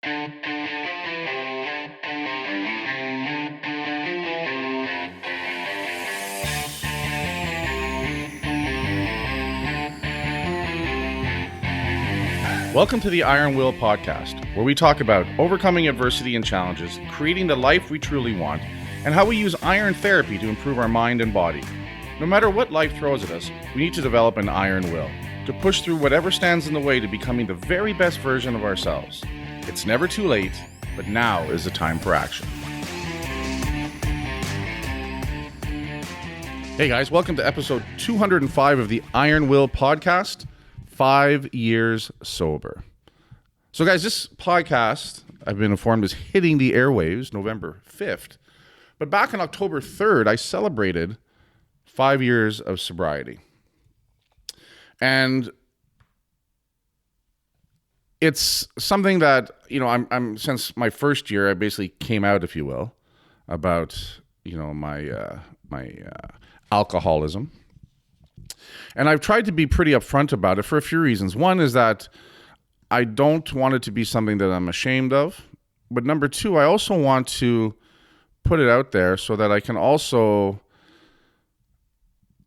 Welcome to the Iron Will podcast, where we talk about overcoming adversity and challenges, creating the life we truly want, and how we use iron therapy to improve our mind and body. No matter what life throws at us, we need to develop an iron will to push through whatever stands in the way to becoming the very best version of ourselves. It's never too late, but now is the time for action. Hey guys, welcome to episode 205 of the Iron Will podcast. 5 years sober. So guys, this podcast, I've been informed, is hitting the airwaves November 5th. But back on October 3rd, I celebrated 5 years of sobriety. And it's something that, I'm since my first year, I basically came out, if you will, about, my alcoholism. And I've tried to be pretty upfront about it for a few reasons. One is that I don't want it to be something that I'm ashamed of. But number two, I also want to put it out there so that I can also,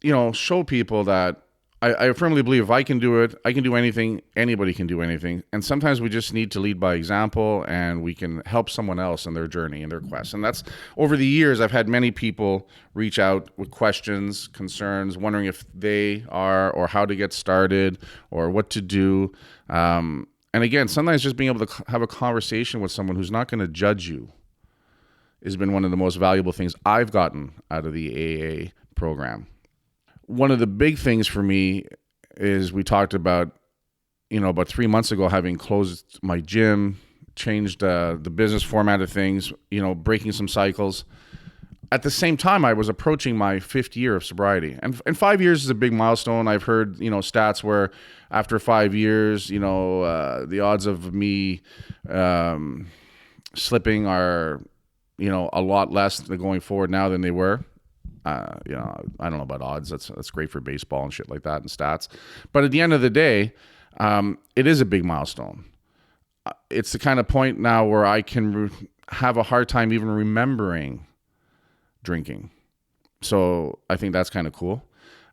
show people that I firmly believe if I can do it, I can do anything, anybody can do anything. And sometimes we just need to lead by example, and we can help someone else in their journey, in their quest. And that's, over the years, I've had many people reach out with questions, concerns, wondering if they are, or how to get started, or what to do. And again, sometimes just being able to have a conversation with someone who's not going to judge you has been one of the most valuable things I've gotten out of the AA program. One of the big things for me is we talked about, about 3 months ago, having closed my gym, changed the business format of things, breaking some cycles. At the same time, I was approaching my 5th year of sobriety. And 5 years is a big milestone. I've heard, stats where after 5 years, the odds of me slipping are, a lot less going forward now than they were. I don't know about odds. That's great for baseball and shit like that and stats. But at the end of the day, it is a big milestone. It's the kind of point now where I can have a hard time even remembering drinking. So I think that's kind of cool.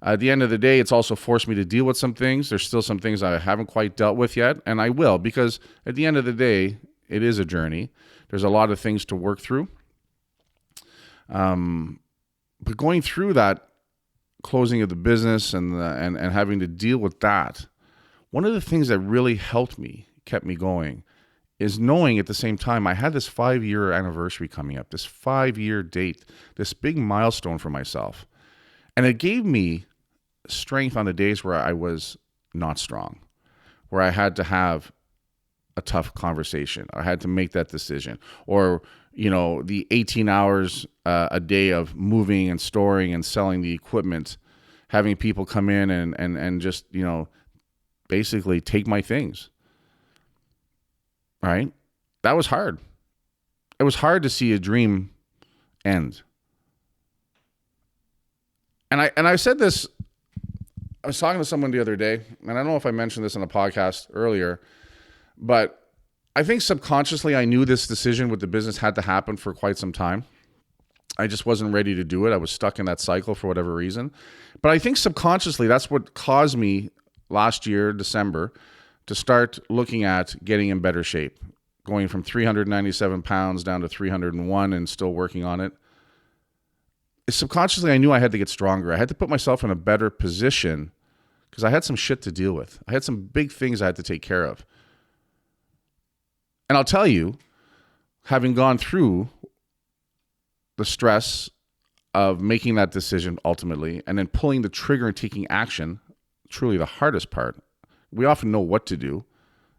At the end of the day, it's also forced me to deal with some things. There's still some things I haven't quite dealt with yet, and I will, because at the end of the day, it is a journey. There's a lot of things to work through. But going through that closing of the business and having to deal with that, one of the things that really helped me, kept me going, is knowing at the same time I had this 5-year anniversary coming up, this 5-year date, this big milestone for myself. And it gave me strength on the days where I was not strong, where I had to have a tough conversation. I had to make that decision. Or, the 18 hours a day of moving and storing and selling the equipment, having people come in and just, basically take my things. Right? That was hard. It was hard to see a dream end. And I said this, I was talking to someone the other day, and I don't know if I mentioned this on a podcast earlier, but I think subconsciously I knew this decision with the business had to happen for quite some time. I just wasn't ready to do it. I was stuck in that cycle for whatever reason. But I think subconsciously that's what caused me last year, December, to start looking at getting in better shape, going from 397 pounds down to 301 and still working on it. Subconsciously, I knew I had to get stronger. I had to put myself in a better position because I had some shit to deal with. I had some big things I had to take care of. And I'll tell you, having gone through the stress of making that decision ultimately, and then pulling the trigger and taking action, truly the hardest part. We often know what to do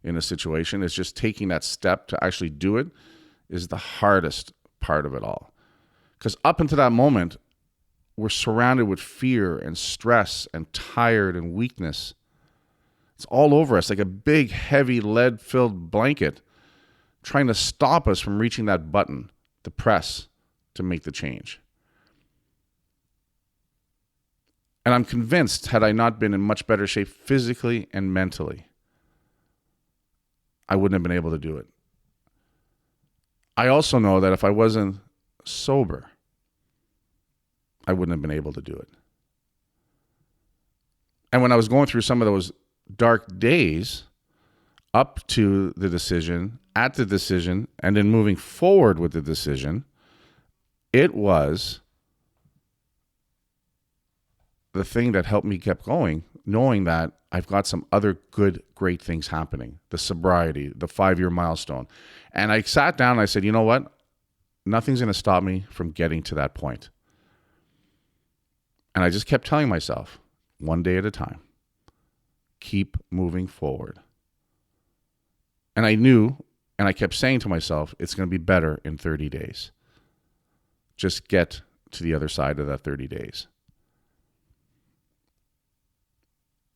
in a situation. It's just taking that step to actually do it is the hardest part of it all. Because up until that moment, we're surrounded with fear and stress and tired and weakness. It's all over us like a big, heavy, lead-filled blanket trying to stop us from reaching that button, the press, to make the change. And I'm convinced, had I not been in much better shape physically and mentally, I wouldn't have been able to do it. I also know that if I wasn't sober, I wouldn't have been able to do it. And when I was going through some of those dark days up to the decision, at the decision, and then moving forward with the decision, it was the thing that helped me keep going, knowing that I've got some other good, great things happening. The sobriety, the 5-year milestone. And I sat down and I said, you know what? Nothing's going to stop me from getting to that point. And I just kept telling myself, one day at a time, keep moving forward. And I knew, and I kept saying to myself, it's going to be better in 30 days. Just get to the other side of that 30 days.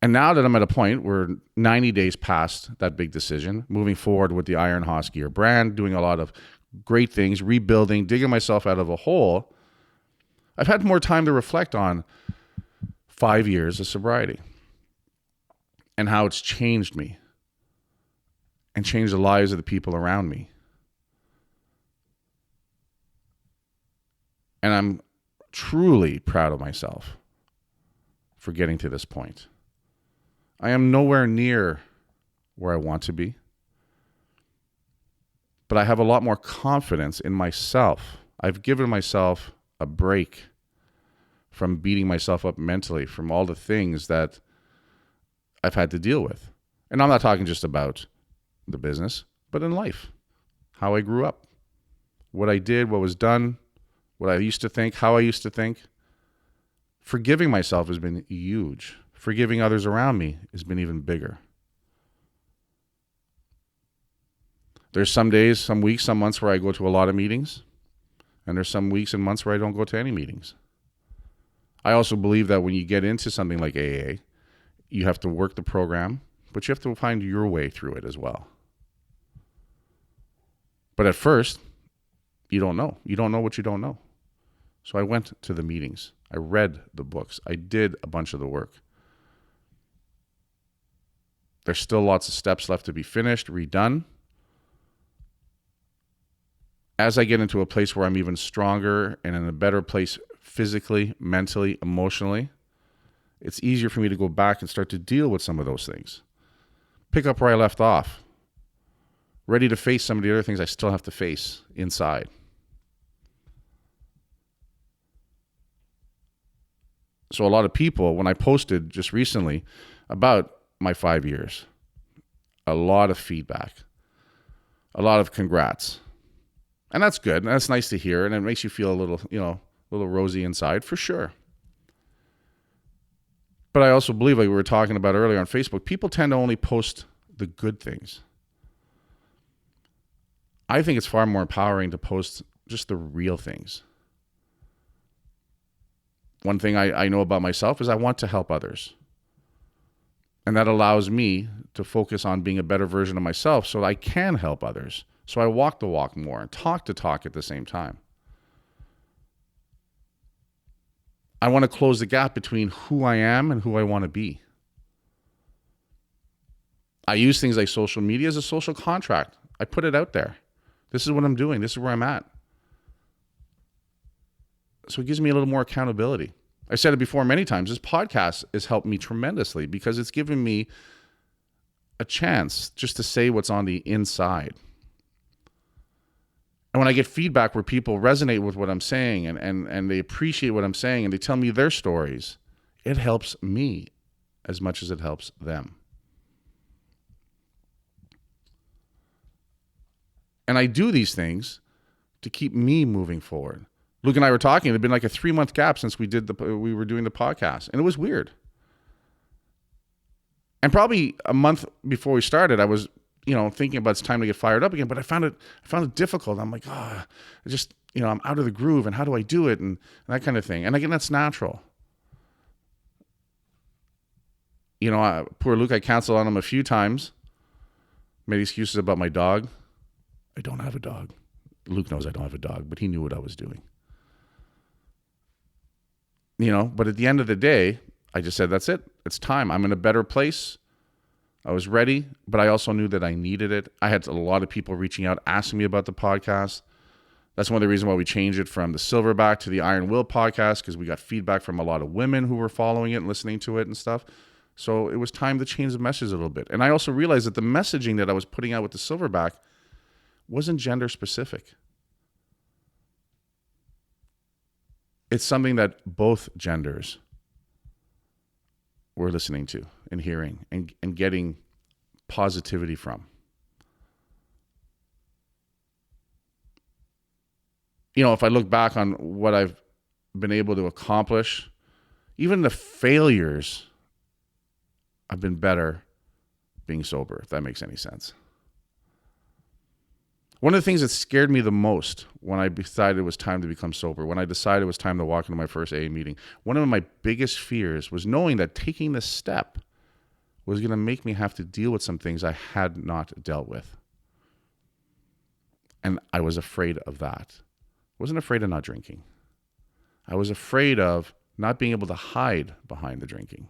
And now that I'm at a point where 90 days past that big decision, moving forward with the Iron Hoss Gear brand, doing a lot of great things, rebuilding, digging myself out of a hole, I've had more time to reflect on 5 years of sobriety and how it's changed me and changed the lives of the people around me. And I'm truly proud of myself for getting to this point. I am nowhere near where I want to be, but I have a lot more confidence in myself. I've given myself a break from beating myself up mentally from all the things that I've had to deal with. And I'm not talking just about the business, but in life, how I grew up, what I did, what was done, what I used to think, how I used to think. Forgiving myself has been huge. Forgiving others around me has been even bigger. There's some days, some weeks, some months where I go to a lot of meetings, and there's some weeks and months where I don't go to any meetings. I also believe that when you get into something like AA, you have to work the program, but you have to find your way through it as well. But at first, you don't know. You don't know what you don't know. So I went to the meetings. I read the books. I did a bunch of the work. There's still lots of steps left to be finished, redone. As I get into a place where I'm even stronger and in a better place physically, mentally, emotionally, it's easier for me to go back and start to deal with some of those things. Pick up where I left off. Ready to face some of the other things I still have to face inside. So a lot of people, when I posted just recently about my 5 years, a lot of feedback, a lot of congrats. And that's good. And that's nice to hear. And it makes you feel a little, a little rosy inside for sure. But I also believe, like we were talking about earlier on Facebook, people tend to only post the good things. I think it's far more empowering to post just the real things. One thing I know about myself is I want to help others. And that allows me to focus on being a better version of myself so that I can help others. So I walk the walk more and talk the talk at the same time. I want to close the gap between who I am and who I want to be. I use things like social media as a social contract. I put it out there. This is what I'm doing. This is where I'm at. So it gives me a little more accountability. I said it before many times. This podcast has helped me tremendously because it's given me a chance just to say what's on the inside. And when I get feedback where people resonate with what I'm saying and they appreciate what I'm saying and they tell me their stories, it helps me as much as it helps them. And I do these things to keep me moving forward. Luke and I were talking. It had been like a 3-month gap since we were doing the podcast, and it was weird. And probably a month before we started, I was, thinking about it's time to get fired up again. But I found it difficult. I'm like, I just, I'm out of the groove, and how do I do it, and that kind of thing. And again, that's natural. Poor Luke, I canceled on him a few times. Made excuses about my dog. I don't have a dog. Luke knows I don't have a dog, but he knew what I was doing. But at the end of the day, I just said, that's it. It's time. I'm in a better place. I was ready, but I also knew that I needed it. I had a lot of people reaching out, asking me about the podcast. That's one of the reasons why we changed it from the Silverback to the Iron Will podcast, because we got feedback from a lot of women who were following it and listening to it and stuff. So it was time to change the message a little bit. And I also realized that the messaging that I was putting out with the Silverback wasn't gender specific. It's something that both genders were listening to and hearing and getting positivity from. You know, if I look back on what I've been able to accomplish, even the failures, I've been better being sober, if that makes any sense. One of the things that scared me the most when I decided it was time to become sober, when I decided it was time to walk into my first AA meeting, one of my biggest fears was knowing that taking this step was going to make me have to deal with some things I had not dealt with. And I was afraid of that. I wasn't afraid of not drinking. I was afraid of not being able to hide behind the drinking.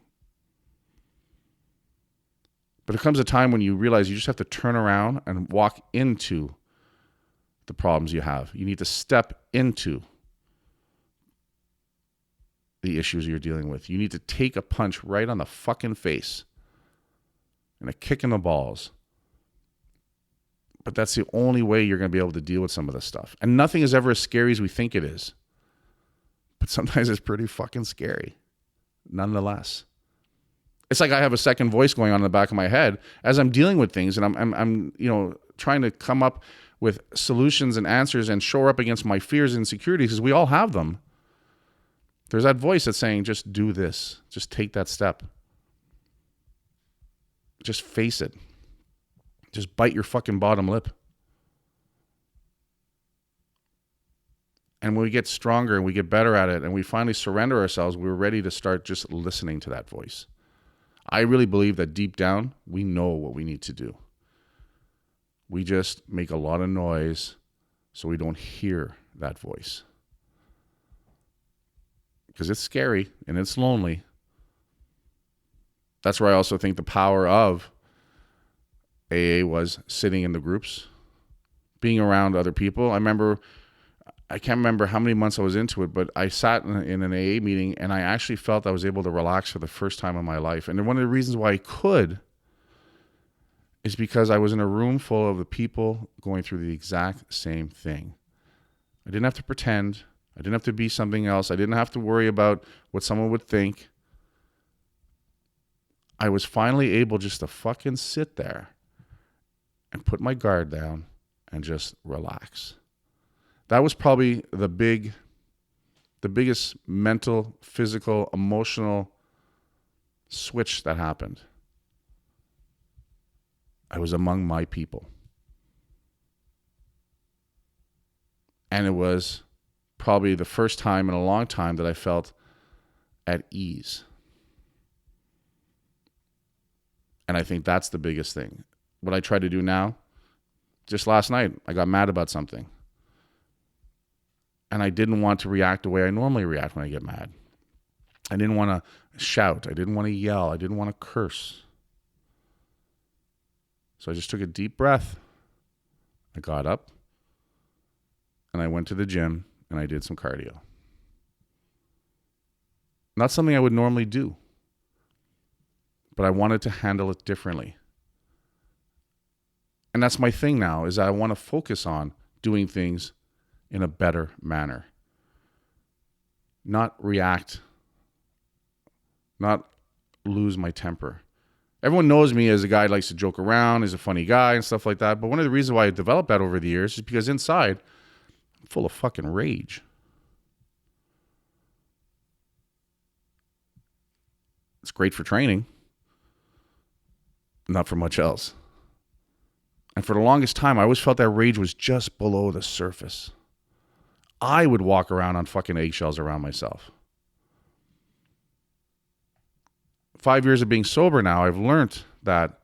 But there comes a time when you realize you just have to turn around and walk into the problems you have. You need to step into the issues you're dealing with. You need to take a punch right on the fucking face and a kick in the balls. But that's the only way you're going to be able to deal with some of this stuff. And nothing is ever as scary as we think it is. But sometimes it's pretty fucking scary, nonetheless. It's like I have a second voice going on in the back of my head as I'm dealing with things, and I'm trying to come up with solutions and answers and shore up against my fears and insecurities, because we all have them. There's that voice that's saying, just do this. Just take that step. Just face it. Just bite your fucking bottom lip. And when we get stronger and we get better at it and we finally surrender ourselves, we're ready to start just listening to that voice. I really believe that deep down, we know what we need to do. We just make a lot of noise so we don't hear that voice. Because it's scary and it's lonely. That's where I also think the power of AA was sitting in the groups, being around other people. I can't remember how many months I was into it, but I sat in an AA meeting and I actually felt I was able to relax for the first time in my life. And one of the reasons why I could is because I was in a room full of the people going through the exact same thing. I didn't have to pretend. I didn't have to be something else. I didn't have to worry about what someone would think. I was finally able just to fucking sit there and put my guard down and just relax. That was probably the biggest mental, physical, emotional switch that happened. I was among my people. And it was probably the first time in a long time that I felt at ease. And I think that's the biggest thing. What I try to do now, just last night, I got mad about something. And I didn't want to react the way I normally react when I get mad. I didn't want to shout. I didn't want to yell. I didn't want to curse. So I just took a deep breath. I got up and I went to the gym and I did some cardio. Not something I would normally do, but I wanted to handle it differently. And that's my thing now, is I want to focus on doing things in a better manner. Not react, not lose my temper. Everyone knows me as a guy who likes to joke around, is a funny guy and stuff like that. But one of the reasons why I developed that over the years is because inside, I'm full of fucking rage. It's great for training, not for much else. And for the longest time, I always felt that rage was just below the surface. I would walk around on fucking eggshells around myself. 5 years of being sober now, I've learned that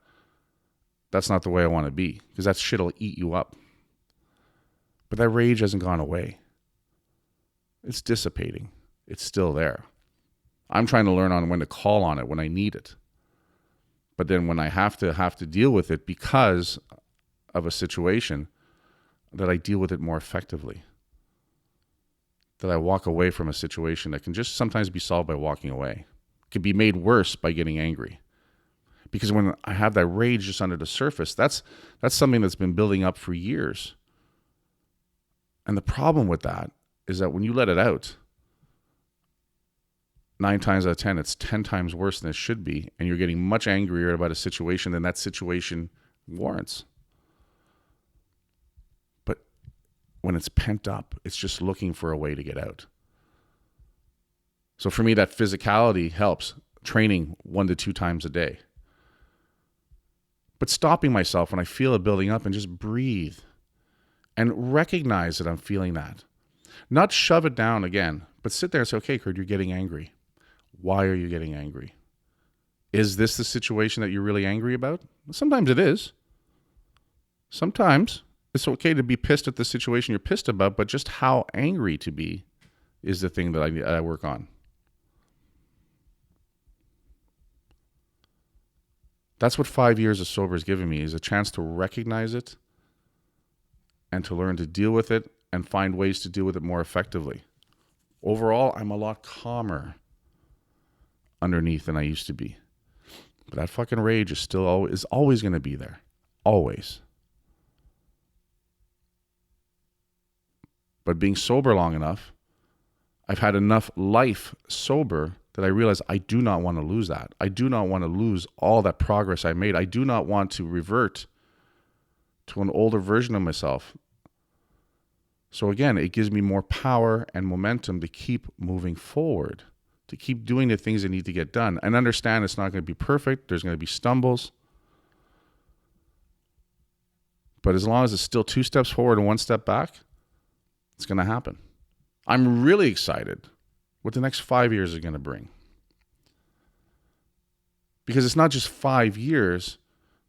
that's not the way I want to be, because that shit will eat you up. But that rage hasn't gone away. It's dissipating. It's still there. I'm trying to learn on when to call on it when I need it. But then when I have to deal with it because of a situation, that I deal with it more effectively. that I walk away from a situation that can just sometimes be solved by walking away. It can be made worse by getting angry. Because when I have that rage just under the surface, that's something that's been building up for years. And the problem with that is that when you let it out, 9 times out of 10, it's 10 times worse than it should be. And you're getting much angrier about a situation than that situation warrants. But when it's pent up, it's just looking for a way to get out. So for me, that physicality helps. Training 1 to 2 times a day. But stopping myself when I feel it building up and just breathe and recognize that I'm feeling that. Not shove it down again, but sit there and say, okay, Kurt, you're getting angry. Why are you getting angry? Is this the situation that you're really angry about? Sometimes it is. Sometimes it's okay to be pissed at the situation you're pissed about, but just how angry to be is the thing that I work on. That's what 5 years of sober has given me, is a chance to recognize it and to learn to deal with it and find ways to deal with it more effectively. Overall, I'm a lot calmer underneath than I used to be. But that fucking rage is always going to be there. Always. But being sober long enough, I've had enough life sober that I realize I do not want to lose that. I do not want to lose all that progress I made. I do not want to revert to an older version of myself. So again, it gives me more power and momentum to keep moving forward, to keep doing the things that need to get done. And understand it's not going to be perfect. There's going to be stumbles. But as long as it's still 2 steps forward and 1 step back, it's going to happen. I'm really excited what the next 5 years are going to bring. Because it's not just 5 years,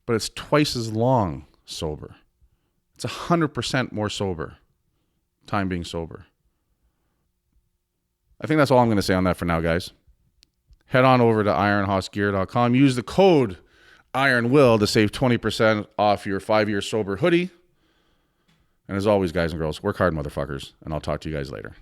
but it's twice as long sober. It's 100% more sober, time being sober. I think that's all I'm going to say on that for now, guys. Head on over to ironhorsegear.com. Use the code IRONWILL to save 20% off your 5-year sober hoodie. And as always, guys and girls, work hard, motherfuckers. And I'll talk to you guys later.